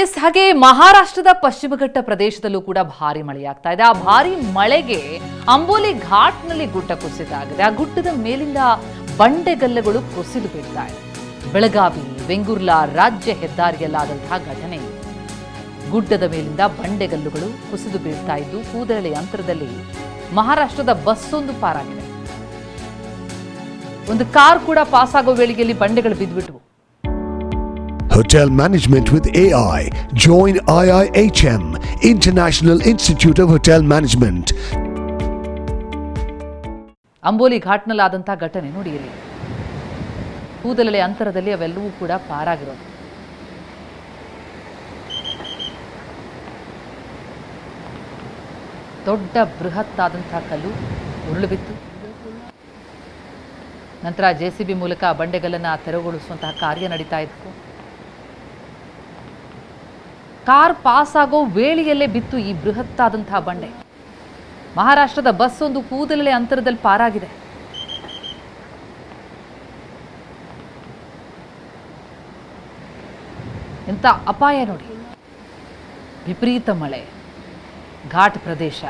S, ಹಾಗೆ ಮಹಾರಾಷ್ಟ್ರದ ಪಶ್ಚಿಮ ಘಟ್ಟ ಪ್ರದೇಶದಲ್ಲೂ ಕೂಡ ಭಾರಿ ಮಳೆಯಾಗ್ತಾ ಇದೆ. ಆ ಭಾರಿ ಮಳೆಗೆ ಅಂಬೋಲಿ ಘಾಟ್ನಲ್ಲಿ ಗುಡ್ಡ ಕುಸಿತ ಆಗಿದೆ. ಆ ಗುಡ್ಡದ ಮೇಲಿಂದ ಬಂಡೆಗಲ್ಲುಗಳು ಕುಸಿದು ಬೀಳ್ತಾ ಇದೆ. ಬೆಳಗಾವಿ ವೆಂಗುರ್ಲಾ ರಾಜ್ಯ ಹೆದ್ದಾರಿಯಲ್ಲಾದಂತಹ ಘಟನೆ. ಗುಡ್ಡದ ಮೇಲಿಂದ ಬಂಡೆಗಲ್ಲುಗಳು ಕುಸಿದು ಬೀಳ್ತಾ ಇದ್ದು ಕೂದಲೆಳೆ ಅಂತರದಲ್ಲಿ ಮಹಾರಾಷ್ಟ್ರದ ಬಸ್ ಒಂದು ಪಾರಾಗಿದೆ. ಒಂದು ಕಾರ್ ಕೂಡ ಪಾಸ್ ಆಗೋ ವೇಳೆಯಲ್ಲಿ ಬಂಡೆಗಳು ಬಿದ್ದುಬಿಟ್ವು. Hotel Management with AI. Join IIHM, International Institute of Hotel Management. Amboli ಘಾಟ್ನಲ್ಲಾದಂತಹ ಘಟನೆ ನೋಡಿ. ಇಲ್ಲಿ ಕೂದಲೆಳೆ ಅಂತರದಲ್ಲಿ ಅವೆಲ್ಲವೂ ಕೂಡ ಪಾರಾಗಿರೋದು. ದೊಡ್ಡ ಬೃಹತ್ತಾದಂತಹ ಕಲ್ಲು ಉರುಳು ಬಿತ್ತು. ನಂತರ JCB ಮೂಲಕ ಬಂಡೆಗಲ್ಲನ್ನು ತೆರವುಗೊಳಿಸುವಂತಹ ಕಾರ್ಯ ನಡೀತಾ ಇತ್ತು. ಕಾರ್ ಪಾಸ್ ಆಗೋ ವೇಳೆಯಲ್ಲೇ ಬಿತ್ತು ಈ ಬೃಹತ್ತಾದಂತಹ ಬಂಡೆ. ಮಹಾರಾಷ್ಟ್ರದ ಬಸ್ ಒಂದು ಕೂದಲೆಳೆ ಅಂತರದಲ್ಲಿ ಪಾರಾಗಿದೆ. ಎಂಥ ಅಪಾಯ ನೋಡಿ. ವಿಪರೀತ ಮಳೆ, ಘಾಟ್ ಪ್ರದೇಶ.